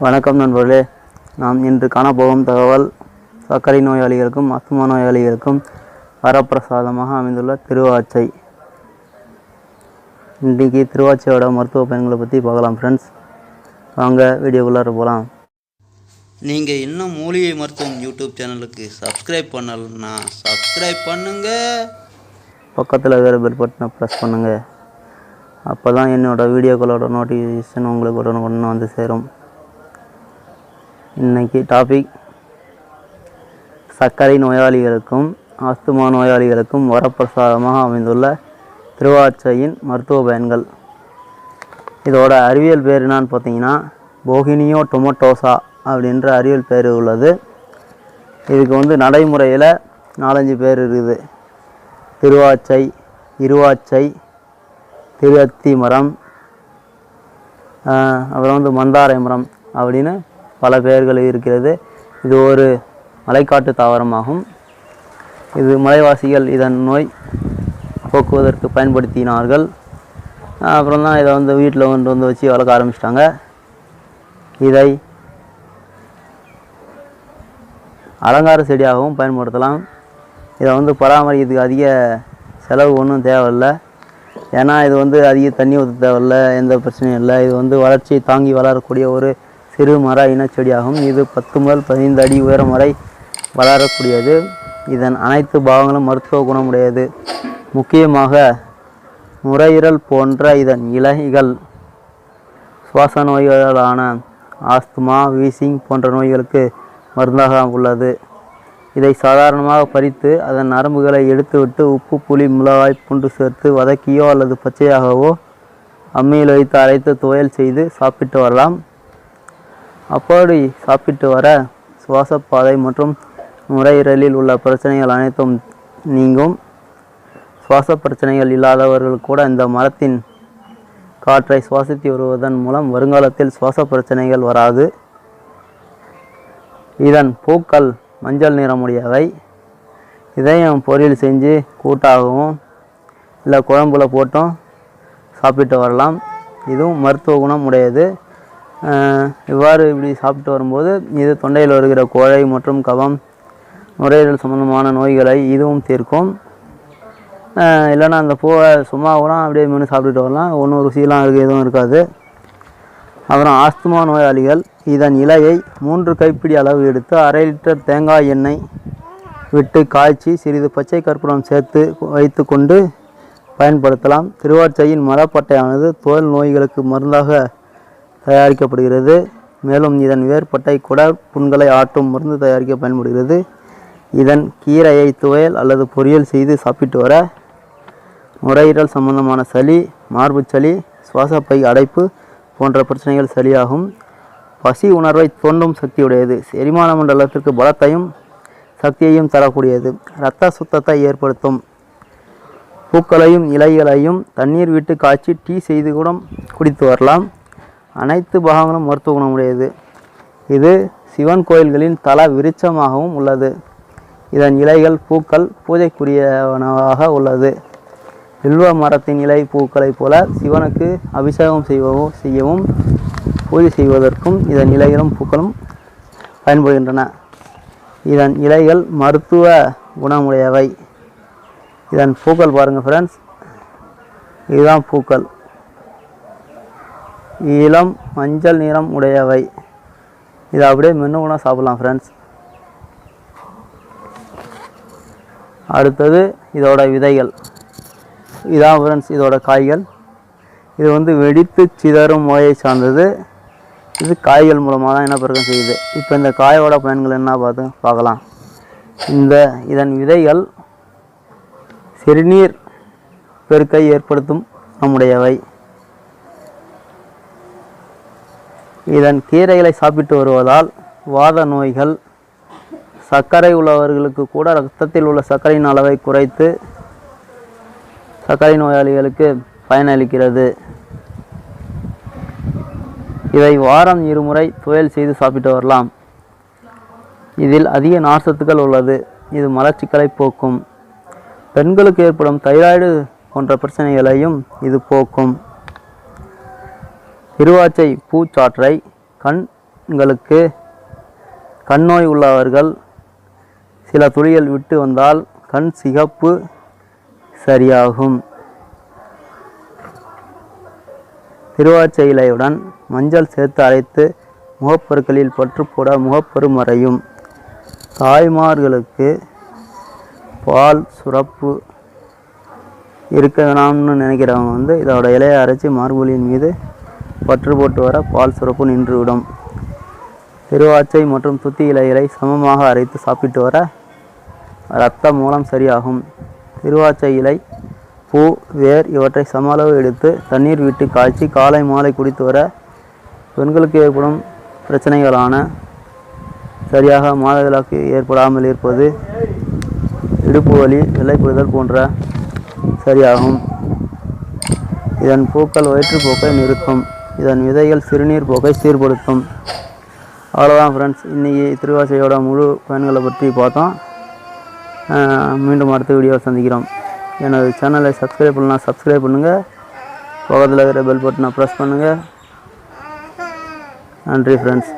வணக்கம் நண்பர்களே. நாம் இன்று காணப்போகும் தகவல் சர்க்கரை நோயாளிகளுக்கும் ஆஸ்துமா நோயாளிகளுக்கும் வரப்பிரசாதமாக அமைந்துள்ள திருவாச்சை. இன்றைக்கி திருவாச்சையோட மருத்துவ பயன்களை பற்றி பார்க்கலாம் ஃப்ரெண்ட்ஸ். வாங்க வீடியோக்குள்ளார போகலாம். நீங்கள் இன்னும் மூலிகை மருத்துவம் யூடியூப் சேனலுக்கு சப்ஸ்கிரைப் பண்ணலன்னா சப்ஸ்கிரைப் பண்ணுங்கள். பக்கத்தில் இருக்கிற பெல் பட்டனை ப்ரெஸ் பண்ணுங்கள். அப்போ தான் என்னோடய வீடியோக்களோட நோட்டிஃபிகேஷன் உங்களுக்கு உடனே வந்து சேரும். இன்றைக்கி டாபிக் சர்க்கரை நோயாளிகளுக்கும் ஆஸ்துமா நோயாளிகளுக்கும் வரப்பிரசாதமாக அமைந்துள்ள திருவாச்சையின் மருத்துவ பயன்கள். இதோட அறிவியல் பேர் என்னான்னு பார்த்தீங்கன்னா போகினியோ டொமட்டோசா அப்படின்ற அறிவியல் பேர் உள்ளது. இதுக்கு நடைமுறையில் 4-5 பேர் இருக்குது. திருவாச்சை, இருவாச்சை, திருஅத்தி மரம், அப்புறம் மந்தாரை மரம் அப்படின்னு பல பெயர்கள் இருக்கிறது. இது ஒரு மலைக்காட்டு தாவரமாகும். இது மலைவாசிகள் இதன் நோய் போக்குவதற்கு பயன்படுத்தினார்கள். அப்புறம் தான் இதை வீட்டில் வச்சு வளர்க்க ஆரம்பிச்சிட்டாங்க. இதை அலங்கார செடியாகவும் பயன்படுத்தலாம். இதை பராமரிக்கிறதுக்கு அதிக செலவு ஒன்றும் தேவையில்லை. ஏன்னா இது அதிக தண்ணி ஊற்ற தேவையில்லை, எந்த பிரச்சனையும் இல்லை. இது வளர்ச்சியை தாங்கி வளரக்கூடிய ஒரு சிறு மர இனச்செடியாகும். இது 10 முதல் 15 அடி உயரம் வரை வளரக்கூடியது. இதன் அனைத்து பாகங்களும் மருத்துவ குணமுடையது. முக்கியமாக நுரையீரல் போன்ற இதன் இலைகள் சுவாச நோய்களான ஆஸ்துமா, வீசிங் போன்ற நோய்களுக்கு மருந்தாக உள்ளது. இதை சாதாரணமாக பறித்து அதன் நரம்புகளை எடுத்துவிட்டு உப்பு, புளி, மிளகாய், பூண்டு சேர்த்து வதக்கியோ அல்லது பச்சையாகவோ அம்மியில் வைத்து அரைத்து துவையல் செய்து சாப்பிட்டு வரலாம். அப்படி சாப்பிட்டு வர சுவாசப்பாதை மற்றும் நுரையீரலில் உள்ள பிரச்சனைகள் அனைத்தும் நீங்கும். சுவாச பிரச்சனைகள் இல்லாதவர்கள் கூட இந்த மரத்தின் காற்றை சுவாசித்து வருவதன் மூலம் வருங்காலத்தில் சுவாச பிரச்சனைகள் வராது. இதன் பூக்கள் மஞ்சள் நிறமுடையவை. இதையும் பொரியல் செஞ்சு கூட்டாகவும் இல்லை குழம்புல போட்டும் சாப்பிட்டு வரலாம். இதுவும் மருத்துவ குணம் உடையது. இப்படி சாப்பிட்டு வரும்போது இது தொண்டையில் வருகிற கோழை மற்றும் கபம், நுரையீரல் சம்பந்தமான நோய்களை இதுவும் தீர்க்கும். இல்லைன்னா அந்த பூவை சும்மா கூட அப்படியே மீன் சாப்பிட்டுட்டு வரலாம். ஒன்றும் ருசியெலாம் எதுவும் இருக்காது. அப்புறம் ஆஸ்துமா நோயாளிகள் இதன் இலையை 3 கைப்பிடி அளவு எடுத்து 1/2 லிட்டர் தேங்காய் எண்ணெய் விட்டு காய்ச்சி சிறிது பச்சை கற்பூரம் சேர்த்து வைத்து கொண்டு பயன்படுத்தலாம். திருவாச்சையின் மரப்பட்டையானது தோல் நோய்களுக்கு மருந்தாக தயாரிக்கப்படுகிறது. மேலும் இதன் வேர்பட்டை குடல் புண்களை ஆற்றும் மருந்து தயாரிக்க பயன்படுகிறது. இதன் கீரையை துவையல் அல்லது பொரியல் செய்து சாப்பிட்டு வர நுரையீரல் சம்பந்தமான சளி, மார்பு சளி, சுவாசப்பை அடைப்பு போன்ற பிரச்சனைகள் சரியாகும். பசி உணர்வை தோண்டும் சக்தியுடையது. செரிமான மண்டலத்திற்கு பலத்தையும் சக்தியையும் தரக்கூடியது. இரத்த சுத்தத்தை ஏற்படுத்தும். பூக்களையும் இலைகளையும் தண்ணீர் விட்டு காய்ச்சி டீ செய்து கூட குடித்து வரலாம். அனைத்து பாகங்களும் மருத்துவ குணமுடையது. இது சிவன் கோயில்களின் தல விருட்சமாகவும் உள்ளது. இதன் இலைகள், பூக்கள் பூஜைக்குரியவனாக உள்ளது. வில்வ மரத்தின் இலை பூக்களைப் போல சிவனுக்கு அபிஷேகம் செய்யவும் பூஜை செய்வதற்கும் இதன் இலைகளும் பூக்களும் பயன்படுகின்றன. இதன் இலைகள் மருத்துவ குணமுடையவை. இதன் பூக்கள் பாருங்கள் ஃப்ரெண்ட்ஸ், இதுதான் பூக்கள். இளம் மஞ்சள் நிறம் உடையவை. இதை அப்படியே மென்று கூட சாப்பிடலாம் ஃப்ரெண்ட்ஸ். அடுத்தது இதோட விதைகள். இதான் ஃப்ரெண்ட்ஸ் இதோட காய்கள். இது வெடித்து சிதறும் நோயை சார்ந்தது. இது காய்கள் மூலமாக தான் இனப்பெருக்கம் செய்யுது. இப்போ இந்த காயோட பயன்கள் என்ன பார்க்கலாம். இதன் விதைகள் சிறுநீர் பெருக்கை ஏற்படுத்தும் நம்முடையவை. இதன் கீரைகளை சாப்பிட்டு வருவதால் வாத நோய்கள், சர்க்கரை உள்ளவர்களுக்கு கூட இரத்தத்தில் உள்ள சர்க்கரையின் அளவை குறைத்து சர்க்கரை நோயாளிகளுக்கு பயனளிக்கிறது. இதை வாரம் 2 முறை துவையல் செய்து சாப்பிட்டு வரலாம். இதில் அதிக நார்ச்சத்துக்கள் உள்ளது. இது மலச்சிக்கலை போக்கும். பெண்களுக்கு ஏற்படும் தைராய்டு போன்ற பிரச்சனைகளையும் இது போக்கும். இருவாச்சை பூச்சாற்றை கண் பெண்களுக்கு கண் நோய் உள்ளவர்கள் சில துளிகள் விட்டு வந்தால் கண் சிகப்பு சரியாகும். திருவாச்சை இலையுடன் மஞ்சள் சேர்த்து அரைத்து முகப்பருக்களில் பற்று போட முகப்பரு மறையும். தாய்மார்களுக்கு பால் சுரப்பு இருக்க வேணாம்னு நினைக்கிறவங்க இதோட இலையை அரைச்சி மார்புலின் மீது பற்று போட்டு வர பால் சுரப்பு நின்றுவிடும். திருவாச்சை மற்றும் துத்தி இலைகளை சமமாக அரைத்து சாப்பிட்டு வர இரத்த மூலம் சரியாகும். திருவாச்சை இலை, பூ, வேர் இவற்றை சம அளவு எடுத்து தண்ணீர் விட்டு காய்ச்சி காலை மாலை குடித்து வர பெண்களுக்கு ஏற்படும் பிரச்சனைகளான சரியாக மாதவிலக்கு ஏற்படாமல் இருப்பது, இடுப்பு வலி, வெள்ளைப்படுதல் போன்ற சரியாகும். இதன் பூக்கள் வயிற்றுப்போக்கை நிறுத்தும். இதன் விதைகள் சிறுநீர் போக்கை சீர்படுத்தும். அவ்வளோதான் ஃப்ரெண்ட்ஸ், இன்றைக்கி திருவாச்சையோட முழு பயன்களை பற்றி பார்த்தோம். மீண்டும் அடுத்த வீடியோ சந்திக்கிறோம். எனது சேனலை சப்ஸ்கிரைப் பண்ணலாம், சப்ஸ்கிரைப் பண்ணுங்கள். பக்கத்தில் இருக்கிற பெல் பட்டனை ப்ரெஸ் பண்ணுங்கள். நன்றி ஃப்ரெண்ட்ஸ்.